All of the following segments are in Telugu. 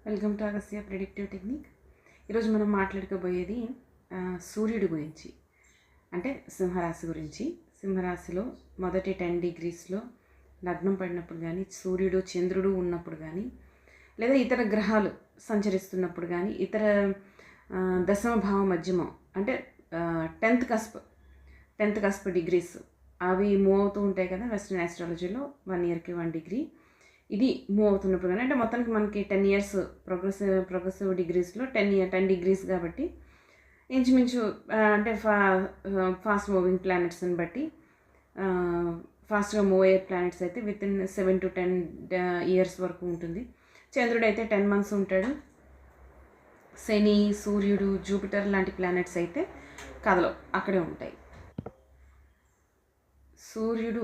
Welcome to Agastya predictive technique. ఈరోజు మనం మాట్లాడుకోబోయేది సూర్యుడి గురించి, అంటే సింహరాశి గురించి. సింహరాశిలో మొదటి 10 డిగ్రీస్లో లగ్నం పడినప్పుడు కానీ, సూర్యుడు చంద్రుడు ఉన్నప్పుడు కానీ, లేదా ఇతర గ్రహాలు సంచరిస్తున్నప్పుడు కానీ, ఇతర దశమ భావ మధ్యమం అంటే 10th కస్ప్ డిగ్రీస్ అవి మూవ్ అవుతూ ఉంటాయి కదా వెస్ట్రన్ ఆస్ట్రాలజీలో. 1 ఇయర్కి 1 డిగ్రీ ఇది మూవ్ అవుతున్నప్పుడు కానీ, అంటే మొత్తానికి మనకి 10 ఇయర్స్ ప్రోగ్రెసివ్ డిగ్రీస్లో 10 డిగ్రీస్ కాబట్టి ఇంచుమించు అంటే ఫాస్ట్ మూవింగ్ ప్లానెట్స్ని బట్టి ఫాస్ట్గా మూవ్ అయ్యే ప్లానెట్స్ అయితే వితిన్ 7 to 10 ఇయర్స్ వరకు ఉంటుంది. చంద్రుడు అయితే 10 months ఉంటాడు. శని, సూర్యుడు, జూపిటర్ లాంటి ప్లానెట్స్ అయితే కథలో అక్కడే ఉంటాయి. సూర్యుడు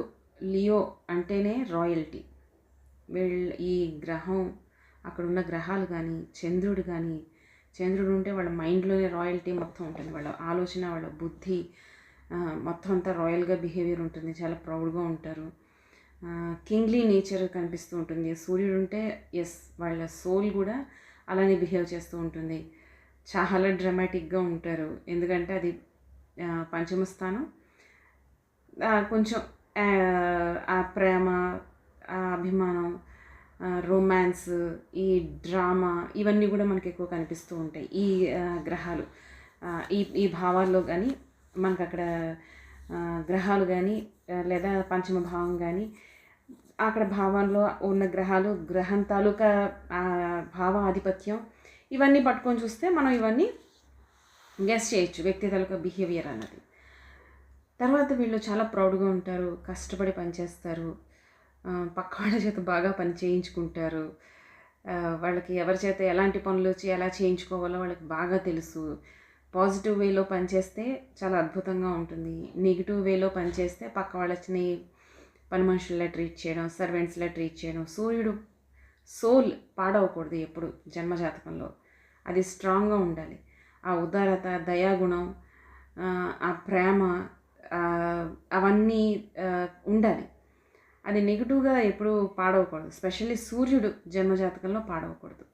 లియో అంటేనే రాయల్టీ. ఈ గ్రహం అక్కడ ఉన్న గ్రహాలు కానీ, చంద్రుడు ఉంటే వాళ్ళ మైండ్లోనే రాయల్టీ మొత్తం ఉంటుంది. వాళ్ళ ఆలోచన, వాళ్ళ బుద్ధి మొత్తం అంతా రాయల్గా బిహేవియర్ ఉంటుంది. చాలా ప్రౌడ్గా ఉంటారు. కింగ్లీ నేచర్ కనిపిస్తూ ఉంటుంది. సూర్యుడు ఉంటే వాళ్ళ సోల్ కూడా అలానే బిహేవ్ చేస్తూ ఉంటుంది. చాలా డ్రామాటిక్గా ఉంటారు. ఎందుకంటే అది పంచమ స్థానం. కొంచెం ఆ ప్రేమ, అభిమానం, రొమాన్స్, ఈ డ్రామా ఇవన్నీ కూడా మనకు ఎక్కువ కనిపిస్తూ ఉంటాయి ఈ గ్రహాలు. ఈ భావాల్లో కానీ మనకు అక్కడ గ్రహాలు కానీ, లేదా పంచమ భావం కానీ, అక్కడ భావాల్లో ఉన్న గ్రహాలు, గ్రహం తాలూకా భావ ఆధిపత్యం ఇవన్నీ పట్టుకొని చూస్తే మనం ఇవన్నీ గెస్ చేయొచ్చు వ్యక్తి తాలూకా బిహేవియర్ అన్నది. తర్వాత వీళ్ళు చాలా ప్రౌడ్గా ఉంటారు, కష్టపడి పనిచేస్తారు, పక్క వాళ్ళ చేత బాగా పని చేయించుకుంటారు. వాళ్ళకి ఎవరి చేత ఎలాంటి పనులు ఎలా చేయించుకోవాలో వాళ్ళకి బాగా తెలుసు. పాజిటివ్ వేలో పనిచేస్తే చాలా అద్భుతంగా ఉంటుంది. నెగిటివ్ వేలో పనిచేస్తే పక్క వాళ్ళని పని మనుషుల్లా ట్రీట్ చేయడం, సర్వెంట్స్లా ట్రీట్ చేయడం. సూర్యుడు సోల్ పాడవకూడదు ఎప్పుడు జన్మజాతకంలో. అది స్ట్రాంగ్గా ఉండాలి. ఆ ఉదారత, దయాగుణం, ఆ ప్రేమ అవన్నీ ఉండాలి. అది నెగిటివ్గా ఎప్పుడు పాడవకూడదు. స్పెషల్లీ సూర్యుడు జన్మజాతకంలో పాడవకూడదు.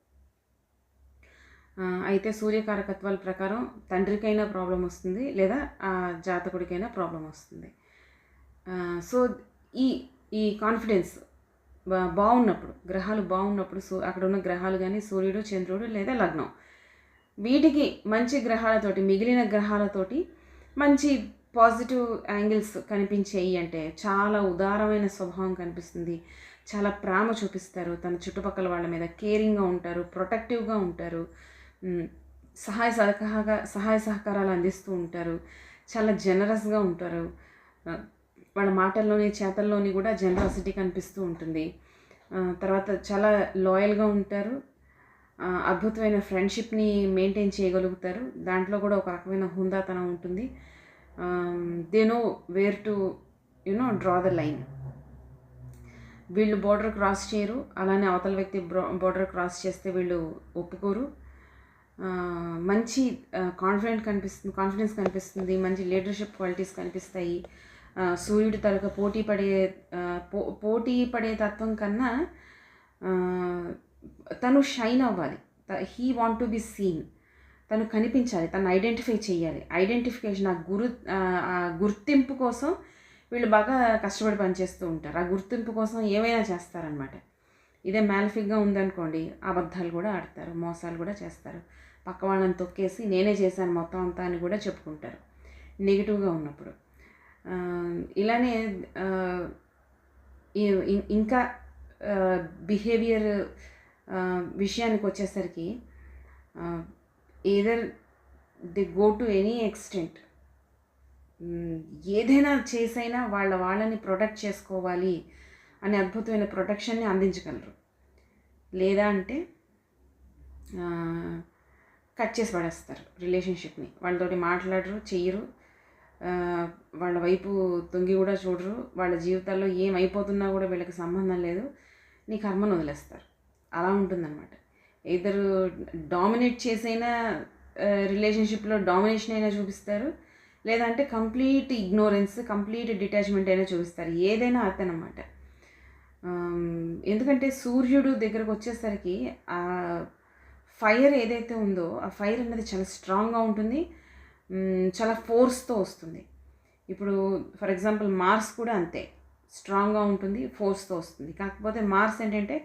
అయితే సూర్యకారకత్వాల ప్రకారం తండ్రికైనా ప్రాబ్లం వస్తుంది, లేదా ఆ జాతకుడికైనా ప్రాబ్లం వస్తుంది. సో ఈ కాన్ఫిడెన్స్ బాగున్నప్పుడు, గ్రహాలు బాగున్నప్పుడు, అక్కడ ఉన్న గ్రహాలు కానీ, సూర్యుడు, చంద్రుడు లేదా లగ్నం, వీటికి మంచి గ్రహాలతోటి, మిగిలిన గ్రహాలతోటి మంచి పాజిటివ్ యాంగిల్స్ కనిపించాయి అంటే చాలా ఉదారమైన స్వభావం కనిపిస్తుంది. చాలా ప్రేమ చూపిస్తారు తన చుట్టుపక్కల వాళ్ళ మీద, కేరింగ్గా ఉంటారు, ప్రొటెక్టివ్గా ఉంటారు, సహాయ సహకారాలు అందిస్తూ ఉంటారు, చాలా జనరస్గా ఉంటారు. వాళ్ళ మాటల్లోని, చేతల్లోని కూడా జనరాసిటీ కనిపిస్తూ ఉంటుంది. తర్వాత చాలా లాయల్గా ఉంటారు. అద్భుతమైన ఫ్రెండ్షిప్ని మెయింటైన్ చేయగలుగుతారు. దాంట్లో కూడా ఒక రకమైన హుందాతనం ఉంటుంది. They know where to draw the line. వీళ్ళు బోర్డర్ క్రాస్ చేయరు, అలానే అవతల వ్యక్తి బోర్డర్ క్రాస్ చేస్తే వీళ్ళు ఒప్పుకోరు. మంచి కాన్ఫిడెన్స్ కనిపిస్తుంది, మంచి లీడర్షిప్ క్వాలిటీస్ కనిపిస్తాయి. సూర్యుడి తరగ పోటీ పడే తత్వం కన్నా తను షైన్ అవ్వాలి. He want to be seen. తను కనిపించాలి, తను ఐడెంటిఫై చేయాలి. ఐడెంటిఫికేషన్, ఆ గుర్తింపు కోసం వీళ్ళు బాగా కష్టపడి పనిచేస్తూ ఉంటారు. ఆ గుర్తింపు కోసం ఏమైనా చేస్తారనమాట. ఇదే మ్యాలిఫిక్గా ఉందనుకోండి, అబద్ధాలు కూడా ఆడతారు, మోసాలు కూడా చేస్తారు. పక్క వాళ్ళని తొక్కేసి నేనే చేశాను మొత్తం అంతా అని కూడా చెప్పుకుంటారు నెగిటివ్గా ఉన్నప్పుడు. ఇలానే ఇంకా బిహేవియర్ విషయానికి వచ్చేసరికి either they go to any extent, ఏదైనా చేసైనా వాళ్ళని ప్రొటెక్ట్ చేసుకోవాలి అనే అద్భుతమైన ప్రొటెక్షన్ని అందించగలరు. లేదా అంటే కట్ చేసి పడేస్తారు రిలేషన్షిప్ని. వాళ్ళతోటి మాట్లాడరు, చెయ్యరు, వాళ్ళ వైపు తొంగి కూడా చూడరు. వాళ్ళ జీవితాల్లో ఏమైపోతున్నా కూడా వీళ్ళకి సంబంధం లేదు, నీ కర్మను వదిలేస్తారు. అలా ఉంటుందన్నమాట. ఇద్దరు డామినేట్ చేసైనా రిలేషన్షిప్లో డామినేషన్ అయినా చూపిస్తారు, లేదంటే కంప్లీట్ ఇగ్నోరెన్స్, కంప్లీట్ డిటాచ్మెంట్ అయినా చూపిస్తారు. ఏదైనా అతనమాట. ఎందుకంటే సూర్యుడు దగ్గరకు వచ్చేసరికి ఫైర్ ఏదైతే ఉందో ఆ ఫైర్ అనేది చాలా స్ట్రాంగ్గా ఉంటుంది, చాలా ఫోర్స్తో వస్తుంది. ఇప్పుడు ఫర్ ఎగ్జాంపుల్ మార్స్ కూడా అంతే, స్ట్రాంగ్గా ఉంటుంది, ఫోర్స్తో వస్తుంది. కాకపోతే మార్స్ ఏంటంటే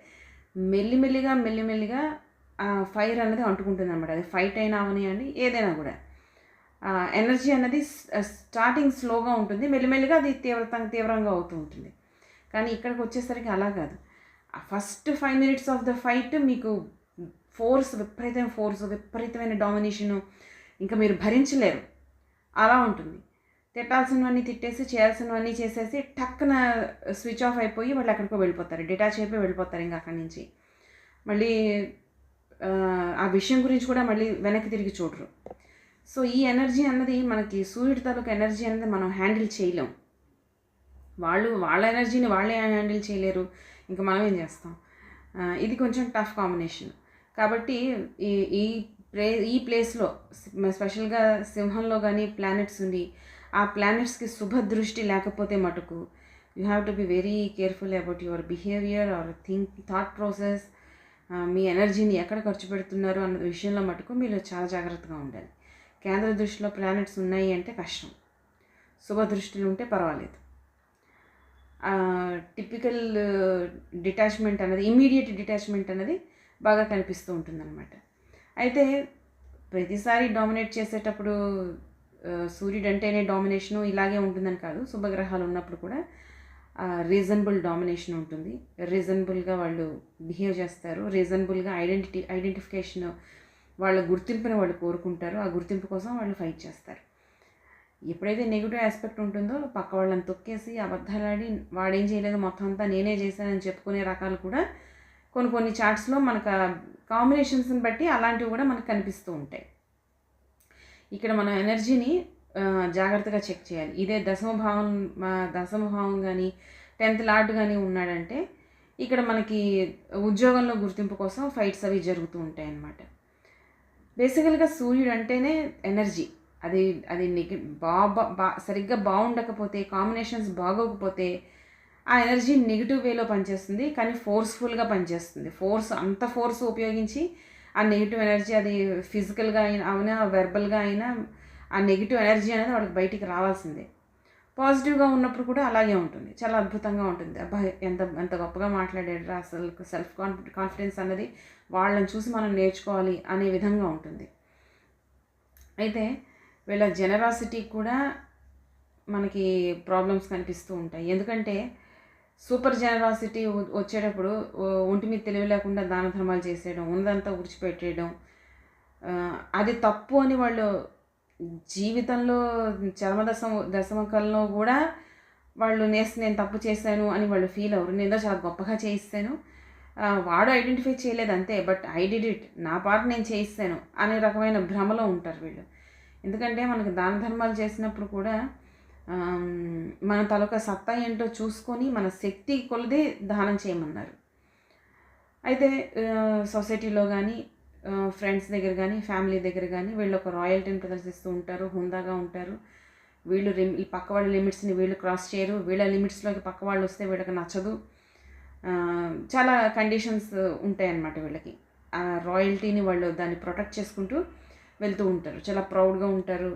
మెల్లిమెల్లిగా ఆ ఫైర్ అనేది అంటుకుంటుంది అనమాట. అది ఫైట్ అయినా అవనివ్వండి, ఏదైనా కూడా ఎనర్జీ అనేది స్టార్టింగ్ స్లోగా ఉంటుంది, మెల్లిమెల్లిగా అది తీవ్రంగా అవుతూ ఉంటుంది. కానీ ఇక్కడికి వచ్చేసరికి అలా కాదు. First 5 minutes of the fight మీకు విపరీతమైన డామినేషను, ఇంకా మీరు భరించలేరు, అలా ఉంటుంది. తిట్టాల్సినవన్నీ తిట్టేసి, చేయాల్సినవన్నీ చేసేసి టక్కున స్విచ్ ఆఫ్ అయిపోయి వాళ్ళు ఎక్కడికో వెళ్ళిపోతారు, డిటాచ్ అయిపోయి వెళ్ళిపోతారు ఇంకా అక్కడి నుంచి. మళ్ళీ ఆ విషయం గురించి కూడా మళ్ళీ వెనక్కి తిరిగి చూడరు. సో ఈ ఎనర్జీ అన్నది మనకి సూర్యుడి తాలూకు ఎనర్జీ అనేది మనం హ్యాండిల్ చేయలేం. వాళ్ళ ఎనర్జీని వాళ్ళే హ్యాండిల్ చేయలేరు, ఇంకా మనం ఏం చేస్తాం. ఇది కొంచెం టఫ్ కాంబినేషన్. కాబట్టి ఈ ప్లేస్లో స్పెషల్గా సింహంలో కానీ ప్లానెట్స్ ఉండి ఆ ప్లానెట్స్కి శుభదృష్టి లేకపోతే మటుకు you have to be very careful about your behaviour or thought process. మీ ఎనర్జీని ఎక్కడ ఖర్చు పెడుతున్నారు అన్న విషయంలో మటుకు మీరు చాలా జాగ్రత్తగా ఉండాలి. కేంద్ర దృష్టిలో ప్లానెట్స్ ఉన్నాయి అంటే కష్టం, శుభదృష్టిలు ఉంటే పర్వాలేదు. టిపికల్ డిటాచ్మెంట్ అనేది, ఇమ్మీడియట్ డిటాచ్మెంట్ అనేది బాగా కనిపిస్తూ ఉంటుందన్నమాట. అయితే ప్రతిసారి డామినేట్ చేసేటప్పుడు సూర్యుడు అంటేనే డామినేషను ఇలాగే ఉంటుందని కాదు, శుభగ్రహాలు ఉన్నప్పుడు కూడా రీజనబుల్ డామినేషన్ ఉంటుంది. రీజనబుల్గా వాళ్ళు బిహేవ్ చేస్తారు, రీజనబుల్గా ఐడెంటిఫికేషన్, వాళ్ళ గుర్తింపుని వాళ్ళు కోరుకుంటారు, ఆ గుర్తింపు కోసం వాళ్ళు ఫైట్ చేస్తారు. ఎప్పుడైతే నెగిటివ్ ఆస్పెక్ట్ ఉంటుందో పక్క వాళ్ళని తొక్కేసి అబద్ధాలాడి వాడేం చేయలేదు మొత్తం అంతా నేనే చేశానని చెప్పుకునే రకాలు కూడా కొన్ని చార్ట్స్లో మనకు కాంబినేషన్స్ని బట్టి అలాంటివి కూడా మనకు కనిపిస్తూ ఉంటాయి. ఇక్కడ మనం ఎనర్జీని జాగ్రత్తగా చెక్ చేయాలి. ఇదే దశమభావం కానీ 10th లార్డ్ కానీ ఉన్నాడంటే ఇక్కడ మనకి ఉద్యోగంలో గుర్తింపు కోసం ఫైట్స్ అవి జరుగుతూ ఉంటాయి అన్నమాట. బేసికల్గా సూర్యుడు అంటేనే ఎనర్జీ. అది సరిగ్గా బాగుండకపోతే, కాంబినేషన్స్ బాగోకపోతే ఆ ఎనర్జీ నెగిటివ్ వేలో పనిచేస్తుంది, కానీ ఫోర్స్ఫుల్గా పనిచేస్తుంది. అంత ఫోర్స్ ఉపయోగించి ఆ నెగిటివ్ ఎనర్జీ, అది ఫిజికల్గా అయినా వెర్బల్గా అయినా ఆ నెగిటివ్ ఎనర్జీ అనేది వాళ్ళకి బయటికి రావాల్సిందే. పాజిటివ్గా ఉన్నప్పుడు కూడా అలాగే ఉంటుంది, చాలా అద్భుతంగా ఉంటుంది. అబ్బా ఎంత గొప్పగా మాట్లాడారు, అసలు సెల్ఫ్ కాన్ఫిడెన్స్ అన్నది వాళ్ళని చూసి మనం నేర్చుకోవాలి అనే విధంగా ఉంటుంది. అయితే వీళ్ళ జెనరాసిటీ కూడా మనకి ప్రాబ్లమ్స్ కనిపిస్తూ ఉంటాయి. ఎందుకంటే సూపర్ జెనరాసిటీ వచ్చేటప్పుడు ఒంటి మీద తెలివి లేకుండా దాన ధర్మాలు చేసేయడం, ఉన్నదంతా విడిచిపెట్టేయడం, అది తప్పు అని వాళ్ళు జీవితంలో దశమకల్లో కూడా వాళ్ళు నేను తప్పు చేశాను అని వాళ్ళు ఫీల్ అవ్వరు. నేను చాలా గొప్పగా చేయిస్తాను, వాడు ఐడెంటిఫై చేయలేదు అంతే, బట్ ఐ డిడ్ ఇట్, నా పార్ట్ నేను చేయిస్తాను అనే రకమైన భ్రమలో ఉంటారు వీళ్ళు. ఎందుకంటే మనకు దాన ధర్మాలు చేసినప్పుడు కూడా మన తాలూకా సత్తా ఏంటో చూసుకొని మన శక్తి కొలదే దానం చేయమన్నారు. అయితే సొసైటీలో కానీ, ఫ్రెండ్స్ దగ్గర కానీ, ఫ్యామిలీ దగ్గర కానీ వీళ్ళు ఒక రాయల్టీని ప్రదర్శిస్తూ ఉంటారు, హుందాగా ఉంటారు. వీళ్ళు పక్క వాళ్ళ లిమిట్స్ని వీళ్ళు క్రాస్ చేయరు, వీళ్ళ లిమిట్స్లోకి పక్క వాళ్ళు వస్తే వీళ్ళకి నచ్చదు. చాలా కండిషన్స్ ఉంటాయన్నమాట వీళ్ళకి. ఆ రాయల్టీని వాళ్ళు దాన్ని ప్రొటెక్ట్ చేసుకుంటూ వెళ్తూ ఉంటారు, చాలా ప్రౌడ్గా ఉంటారు,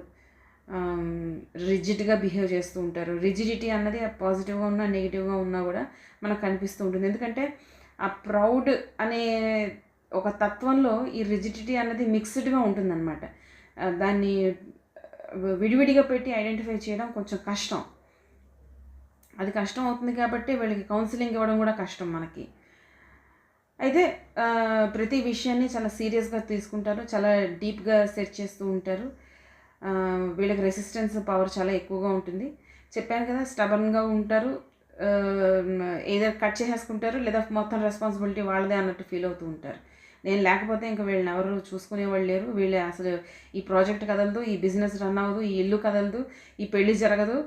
రిజిడ్గా బిహేవ్ చేస్తూ ఉంటారు. రిజిడిటీ అన్నది పాజిటివ్గా ఉన్నా నెగిటివ్గా ఉన్నా కూడా మనకు కనిపిస్తూ ఉంటుంది. ఎందుకంటే ఆ ప్రౌడ్ అనే ఒక తత్వంలో ఈ రిజిడిటీ అన్నది మిక్స్డ్గా ఉంటుందన్నమాట. దాన్ని విడివిడిగా పెట్టి ఐడెంటిఫై చేయడం కొంచెం కష్టం. అది కష్టం అవుతుంది కాబట్టి వీళ్ళకి కౌన్సిలింగ్ ఇవ్వడం కూడా కష్టం మనకి. అయితే ప్రతి విషయాన్ని చాలా సీరియస్గా తీసుకుంటారు, చాలా డీప్గా సెర్చ్ చేస్తూ ఉంటారు. వీళ్ళకి రెసిస్టెన్స్ పవర్ చాలా ఎక్కువగా ఉంటుంది. చెప్పాను కదా, స్టబర్న్గా ఉంటారు, ఏదో కట్ చేసేసుకుంటారు, లేదా మొత్తం రెస్పాన్సిబిలిటీ వాళ్ళదే అన్నట్టు ఫీల్ అవుతూ ఉంటారు. నేను లేకపోతే ఇంకా వీళ్ళని ఎవరు చూసుకునేవాళ్ళు లేరు, వీళ్ళు అసలు ఈ ప్రాజెక్ట్ కదలదు, ఈ బిజినెస్ రన్ అవ్వదు, ఈ ఇల్లు కదలదు, ఈ పెళ్ళి జరగదు,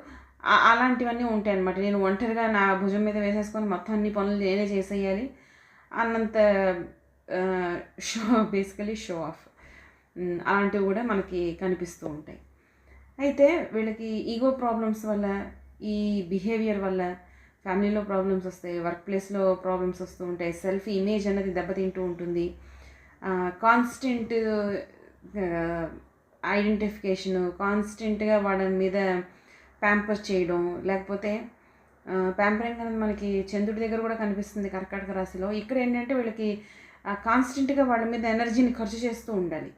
అలాంటివన్నీ ఉంటాయి అన్నమాట. నేను ఒంటరిగా నా భుజం మీద వేసేసుకొని మొత్తం అన్ని పనులు నేనే చేసేయాలి అన్నంత బేసికలీ షో ఆఫ్ అలాంటివి కూడా మనకి కనిపిస్తూ ఉంటాయి. అయితే వీళ్ళకి ఈగో ప్రాబ్లమ్స్ వల్ల, ఈ బిహేవియర్ వల్ల ఫ్యామిలీలో ప్రాబ్లమ్స్ వస్తాయి, వర్క్ ప్లేస్లో ప్రాబ్లమ్స్ వస్తూ ఉంటాయి, సెల్ఫ్ ఇమేజ్ అనేది దెబ్బతింటూ ఉంటుంది. కాన్స్టెంట్ ఐడెంటిఫికేషను, కాన్స్టెంట్గా వాళ్ళ మీద ప్యాంపర్ చేయడం, లేకపోతే ప్యాంపరింగ్ అనేది మనకి చంద్రుడి దగ్గర కూడా కనిపిస్తుంది కర్కాటక రాశిలో. ఇక్కడ ఏంటంటే వీళ్ళకి కాన్స్టెంట్గా వాళ్ళ మీద ఎనర్జీని ఖర్చు చేస్తూ ఉండాలి.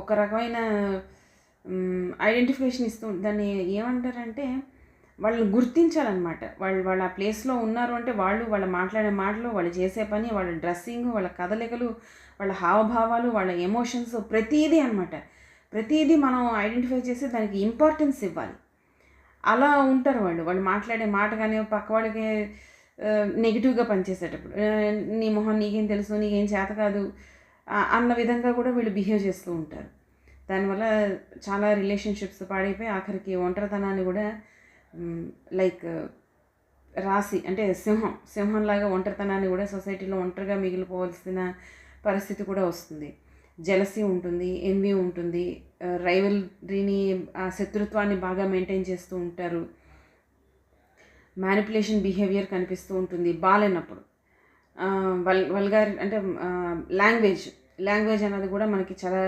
ఒక రకమైన ఐడెంటిఫికేషన్ ఇస్తూ దాన్ని ఏమంటారంటే వాళ్ళని గుర్తించాలన్నమాట. వాళ్ళ ఆ ప్లేస్లో ఉన్నారు అంటే వాళ్ళ మాట్లాడే మాటలు, వాళ్ళు చేసే పని, వాళ్ళ డ్రెస్సింగ్, వాళ్ళ కదలికలు, వాళ్ళ హావభావాలు, వాళ్ళ ఎమోషన్స్, ప్రతీదీ అనమాట. ప్రతీదీ మనం ఐడెంటిఫై చేసి దానికి ఇంపార్టెన్స్ ఇవ్వాలి. అలా ఉంటారు వాళ్ళు మాట్లాడే మాట కానీ పక్క వాళ్ళకి నెగిటివ్గా పనిచేసేటప్పుడు నీ మొహం నీకేం తెలుసు, నీకేం చేత కాదు అన్న విధంగా కూడా వీళ్ళు బిహేవ్ చేస్తూ ఉంటారు. దానివల్ల చాలా రిలేషన్షిప్స్ పాడైపోయి ఆఖరికి ఒంటరితనాన్ని కూడా లైక్ రాసి అంటే సింహంలాగా ఒంటరితనాన్ని కూడా సొసైటీలో ఒంటరిగా మిగిలిపోవాల్సిన పరిస్థితి కూడా వస్తుంది. జెలసీ ఉంటుంది, ఎన్వి ఉంటుంది, రైవల్రీని శత్రుత్వాన్ని బాగా మెయింటైన్ చేస్తూ ఉంటారు. మ్యానిపులేషన్ బిహేవియర్ కనిపిస్తూ ఉంటుంది బాలేనప్పుడు. వల్గార్ అంటే లాంగ్వేజ్ అనేది కూడా మనకి చాలా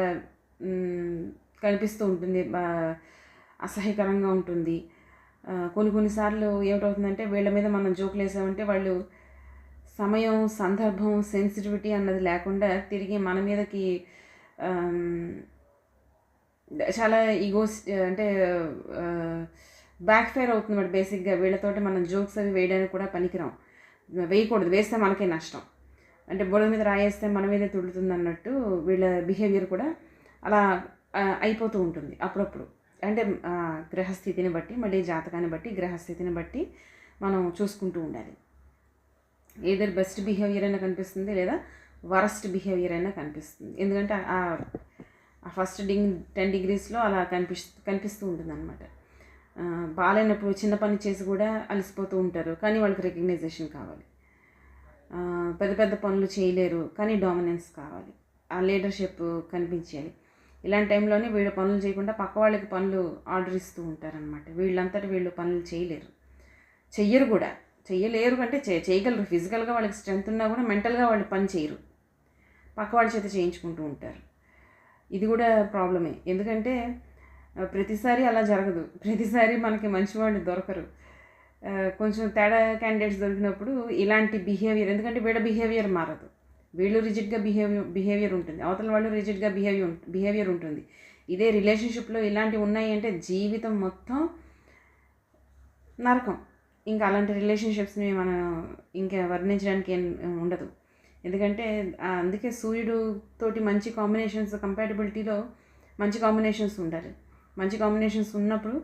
కనిపిస్తూ ఉంటుంది, అసహ్యకరంగా ఉంటుంది. కొన్నిసార్లు ఏమిటవుతుందంటే వీళ్ళ మీద మనం జోకులు వేసామంటే వాళ్ళు సమయం, సందర్భం, సెన్సిటివిటీ అన్నది లేకుండా తిరిగి మన మీదకి చాలా ఈగోస్ అంటే బ్యాక్ ఫైర్ అవుతుంది మరి. బేసిక్గా వీళ్ళతోటి మనం జోక్స్ అవి వేయడానికి కూడా పనికిరాం, వేయకూడదు, వేస్తే మనకే నష్టం. అంటే బుర్ర మీద రాయేస్తే మన మీదే తుడుతుంది అన్నట్టు వీళ్ళ బిహేవియర్ కూడా అలా అయిపోతూ ఉంటుంది అప్పుడప్పుడు. అంటే గ్రహస్థితిని బట్టి, మళ్ళీ జాతకాన్ని బట్టి, గ్రహస్థితిని బట్టి మనం చూసుకుంటూ ఉండాలి. ఏదర్ బెస్ట్ బిహేవియర్ అయినా కనిపిస్తుంది, లేదా వరస్ట్ బిహేవియర్ అయినా కనిపిస్తుంది. ఎందుకంటే ఆ ఫస్ట్ 10 degreesలో అలా కనిపిస్తూ ఉంటుంది అనమాట. బాగాలేనప్పుడు చిన్న పని చేసి కూడా అలసిపోతూ ఉంటారు, కానీ వాళ్ళకి రికగ్నైజేషన్ కావాలి. పెద్ద పెద్ద పనులు చేయలేరు, కానీ డామినెన్స్ కావాలి, ఆ లీడర్షిప్ కనిపించాలి. ఇలాంటి టైంలోనే వీళ్ళు పనులు చేయకుండా పక్క వాళ్ళకి పనులు ఆర్డర్ ఇస్తూ ఉంటారనమాట. వీళ్ళంతటి వీళ్ళు పనులు చెయ్యరు కూడా. చెయ్యలేరు అంటే చేయగలరు, ఫిజికల్గా వాళ్ళకి స్ట్రెంత్ ఉన్నా కూడా మెంటల్గా వాళ్ళు పని చేయరు, పక్క వాళ్ళ చేత చేయించుకుంటూ ఉంటారు. ఇది కూడా ప్రాబ్లమే. ఎందుకంటే ప్రతిసారి అలా జరగదు, ప్రతిసారి మనకి మంచి వాళ్ళు దొరకరు. కొంచెం తేడా క్యాండిడేట్స్ దొరికినప్పుడు ఇలాంటి బిహేవియర్, ఎందుకంటే వీళ్ళ బిహేవియర్ మారదు, వీళ్ళు రిజిడ్గా బిహేవియర్ ఉంటుంది, అవతల వాళ్ళు రిజిడ్గా బిహేవియర్ ఉంటుంది. ఇదే రిలేషన్షిప్లో ఇలాంటివి ఉన్నాయి అంటే జీవితం మొత్తం నరకం. ఇంకా అలాంటి రిలేషన్షిప్స్ని మనం ఇంకా వర్ణించడానికి ఏం ఉండదు. ఎందుకంటే అందుకే సూర్యుడు తోటి మంచి కాంబినేషన్స్, కంపాటబిలిటీలో మంచి కాంబినేషన్స్ ఉండాలి. మంచి కాంబినేషన్స్ ఉన్నప్పుడు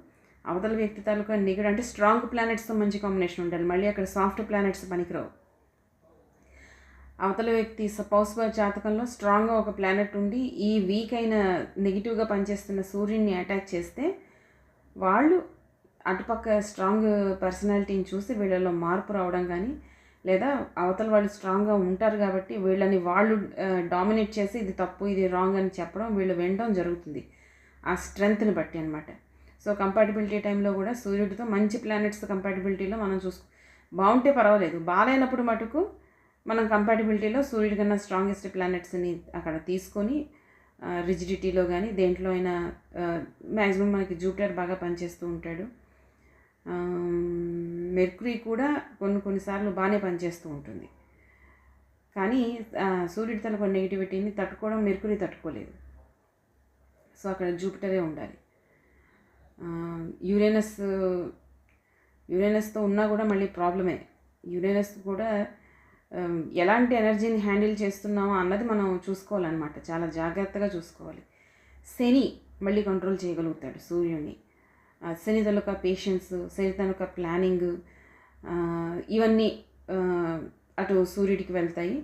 అవతల వ్యక్తి తాలూకా నెగటివ్ అంటే స్ట్రాంగ్ ప్లానెట్స్తో మంచి కాంబినేషన్ ఉండాలి. మళ్ళీ అక్కడ సాఫ్ట్ ప్లానెట్స్ పనికిరావు. అవతల వ్యక్తి సపోజ్ జాతకంలో స్ట్రాంగ్గా ఒక ప్లానెట్ ఉండి ఈ వీక్ అయిన నెగిటివ్గా పనిచేస్తున్న సూర్యుడిని అటాక్ చేస్తే వాళ్ళు అటుపక్క స్ట్రాంగ్ పర్సనాలిటీని చూసి వీళ్ళలో మార్పు రావడం కానీ, లేదా అవతల వాళ్ళు స్ట్రాంగ్గా ఉంటారు కాబట్టి వీళ్ళని వాళ్ళు డామినేట్ చేసి ఇది తప్పు, ఇది రాంగ్ అని చెప్పడం, వీళ్ళు వినడం జరుగుతుంది ఆ స్ట్రెంగ్త్ని బట్టి అనమాట. సో కంపాటబిలిటీ టైంలో కూడా సూర్యుడితో మంచి ప్లానెట్స్ కంపాటబిలిటీలో మనం బాగుంటే పర్వాలేదు, బాగాలేనప్పుడు మటుకు మనం కంపాటబిలిటీలో సూర్యుడి కన్నా స్ట్రాంగెస్ట్ ప్లానెట్స్ని అక్కడ తీసుకొని రిజిడిటీలో కానీ దేంట్లో అయినా మ్యాక్సిమం మనకి జూపిటర్ బాగా పనిచేస్తూ ఉంటాడు. మెర్క్యూరీ కూడా కొన్నిసార్లు బాగానే పనిచేస్తూ ఉంటుంది, కానీ సూర్యుడి తన కొన్ని నెగిటివిటీని తట్టుకోవడం మెర్క్యూరీ తట్టుకోలేదు. సో అక్కడ జూపిటరే ఉండాలి. యురేనస్తో ఉన్నా కూడా మళ్ళీ ప్రాబ్లమే. యురేనస్ కూడా ఎలాంటి ఎనర్జీని హ్యాండిల్ చేస్తున్నామో అన్నది మనం చూసుకోవాలన్నమాట, చాలా జాగ్రత్తగా చూసుకోవాలి. శని మళ్ళీ కంట్రోల్ చేయగలుగుతాడు సూర్యుడిని. శని తాలూకా పేషెన్స్, శని తాలూకా ప్లానింగ్, ఇవన్నీ అటు సూర్యుడికి వెళ్తాయి.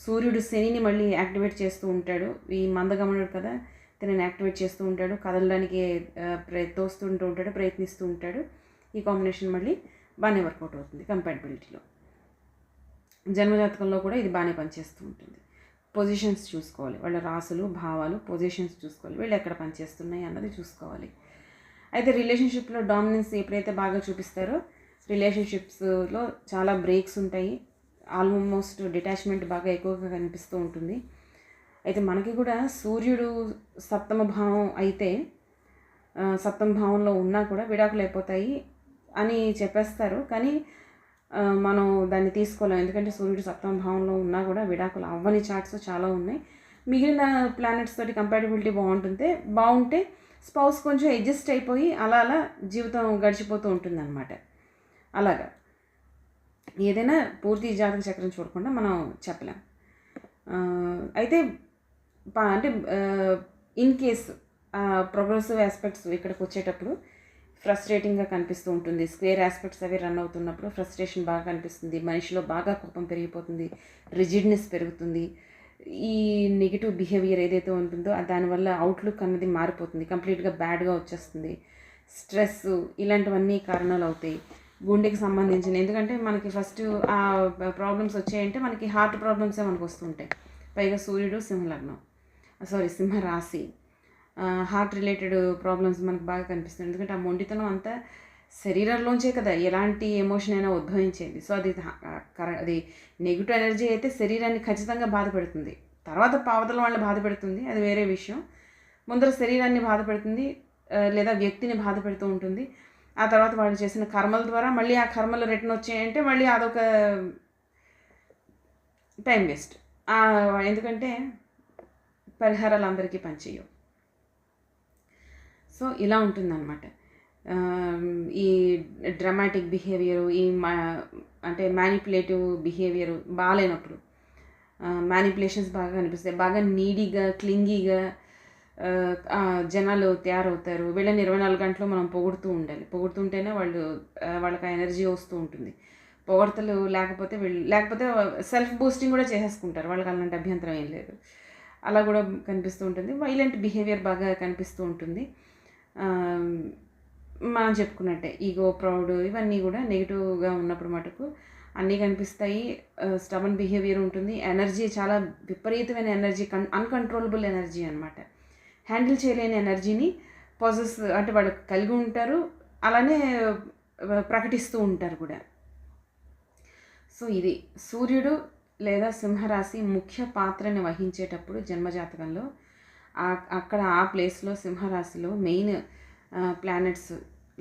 సూర్యుడు శనిని మళ్ళీ యాక్టివేట్ చేస్తూ ఉంటాడు. ఈ మందగమనుడు కదా, తనని యాక్టివేట్ చేస్తూ ఉంటాడు, కదలడానికి తోస్తుంటూ ఉంటాడు, ప్రయత్నిస్తూ ఉంటాడు. ఈ కాంబినేషన్ మళ్ళీ బాగానే వర్కౌట్ అవుతుంది కంపాటబిలిటీలో. జన్మజాతకంలో కూడా ఇది బాగానే పనిచేస్తూ ఉంటుంది. పొజిషన్స్ చూసుకోవాలి, వాళ్ళ రాసులు, భావాలు, పొజిషన్స్ చూసుకోవాలి, వీళ్ళు ఎక్కడ పనిచేస్తున్నాయి అన్నది చూసుకోవాలి. అయితే రిలేషన్షిప్లో డామినెన్స్ ఎప్పుడైతే బాగా చూపిస్తారో రిలేషన్షిప్స్లో చాలా బ్రేక్స్ ఉంటాయి, ఆల్మోస్ట్ డిటాచ్మెంట్ బాగా ఎక్కువగా కనిపిస్తూ ఉంటుంది. అయితే మనకి కూడా సూర్యుడు సప్తమ భావం అయితే సప్తమ భావంలో ఉన్నా కూడా విడాకులు అయిపోతాయి అని చెప్పేస్తారు. కానీ మనం దాన్ని తీసుకోలేం. ఎందుకంటే సూర్యుడు సప్తమ భావంలో ఉన్నా కూడా విడాకులు అవ్వని చార్ట్స్ చాలా ఉన్నాయి. మిగిలిన ప్లానెట్స్ తోటి కంపాటబిలిటీ బాగుంటే స్పౌస్ కొంచెం అడ్జస్ట్ అయిపోయి అలా జీవితం గడిచిపోతూ ఉంటుందన్నమాట. అలాగా ఏదైనా పూర్తి జాతక చక్రం చూడకుండా మనం చెప్పలేం. అయితే అంటే ఇన్ కేసు ప్రోగ్రెసివ్ ఆస్పెక్ట్స్ ఇక్కడికి వచ్చేటప్పుడు ఫ్రస్ట్రేటింగ్గా కనిపిస్తూ ఉంటుంది. స్క్వేర్ ఆస్పెక్ట్స్ అవి రన్ అవుతున్నప్పుడు ఫ్రస్ట్రేషన్ బాగా కనిపిస్తుంది. మనిషిలో బాగా కోపం పెరిగిపోతుంది, రిజిడ్నెస్ పెరుగుతుంది. ఈ నెగిటివ్ బిహేవియర్ ఏదైతే ఉంటుందో దానివల్ల అవుట్లుక్ అన్నది మారిపోతుంది, కంప్లీట్గా బ్యాడ్గా వచ్చేస్తుంది. స్ట్రెస్ ఇలాంటివన్నీ కారణాలు అవుతాయి గుండెకి సంబంధించిన. ఎందుకంటే మనకి ఫస్ట్ ఆ ప్రాబ్లమ్స్ వచ్చాయంటే మనకి హార్ట్ ప్రాబ్లమ్సే మనకు వస్తుంటాయి. పైగా సూర్యుడు సింహ రాశి, హార్ట్ రిలేటెడ్ ప్రాబ్లమ్స్ మనకు బాగా కనిపిస్తుంది. ఎందుకంటే ఆ మొండితనం అంతా శరీరంలోంచే కదా ఎలాంటి ఎమోషన్ అయినా ఉద్భవించేది. సో అది నెగిటివ్ ఎనర్జీ అయితే శరీరాన్ని ఖచ్చితంగా బాధ పెడుతుంది. తర్వాత పావతల వాళ్ళని బాధ పెడుతుంది, అది వేరే విషయం. ముందర శరీరాన్ని బాధ పెడుతుంది లేదా వ్యక్తిని బాధ పెడుతూ ఉంటుంది. ఆ తర్వాత వాళ్ళు చేసిన కర్మల ద్వారా మళ్ళీ ఆ కర్మలు రిటర్న్ వచ్చాయంటే మళ్ళీ అదొక టైం వేస్ట్. ఎందుకంటే పరిహారాలు అందరికీ పనిచేయవు. సో ఇలా ఉంటుందన్నమాట. ఈ డ్రామాటిక్ బిహేవియరు, అంటే మ్యానిపులేటివ్ బిహేవియరు బాగాలేనప్పుడు మ్యానిపులేషన్స్ బాగా కనిపిస్తాయి. బాగా నీడీగా క్లింగీగా జనాలు తయారవుతారు. వీళ్ళని 24 గంటలు మనం పొగుడుతూ ఉంటేనే వాళ్ళకి ఆ ఎనర్జీ వస్తూ ఉంటుంది. పొగడతలు లేకపోతే సెల్ఫ్ బూస్టింగ్ కూడా చేసేసుకుంటారు. వాళ్ళకి అలాంటి అభ్యంతరం ఏం లేదు. అలా కూడా కనిపిస్తూ ఉంటుంది. వైలెంట్ బిహేవియర్ బాగా కనిపిస్తూ ఉంటుంది. మనం చెప్పుకున్నట్టే ఈగో, ప్రౌడ్ ఇవన్నీ కూడా నెగిటివ్గా ఉన్నప్పుడు మటుకు అన్నీ కనిపిస్తాయి. స్టబన్ బిహేవియర్ ఉంటుంది. ఎనర్జీ చాలా విపరీతమైన ఎనర్జీ, అన్కంట్రోలబుల్ ఎనర్జీ అనమాట. హ్యాండిల్ చేయలేని ఎనర్జీని అంటే వాళ్ళు కలిగి ఉంటారు, అలానే ప్రకటిస్తూ ఉంటారు కూడా. సో ఇది సూర్యుడు లేదా సింహరాశి ముఖ్య పాత్రని వహించేటప్పుడు జన్మజాతకంలో అక్కడ ఆ ప్లేస్లో సింహరాశిలో మెయిన్ ప్లానెట్స్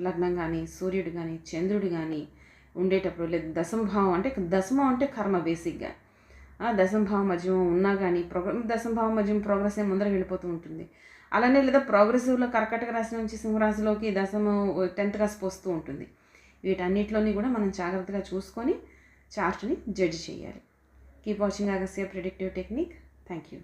లగ్నం కానీ సూర్యుడు కానీ చంద్రుడు కానీ ఉండేటప్పుడు, లేదా దశమభావం అంటే కర్మ బేసిక్గా. దశమభావం మధ్యమం ఉన్నా కానీ దశమభావం మధ్యం ప్రోగ్రెస్ ముందర వెళ్ళిపోతూ ఉంటుంది. అలానే లేదా ప్రోగ్రెసివ్లో కర్కాటక రాశి నుంచి సింహరాశిలోకి 10th కాస్ప్ వస్తూ ఉంటుంది. వీటన్నిటిలోని కూడా మనం జాగ్రత్తగా చూసుకొని చార్ట్ని జడ్జ్ చేయాలి. Keep watching Agastya predictive technique. Thank you.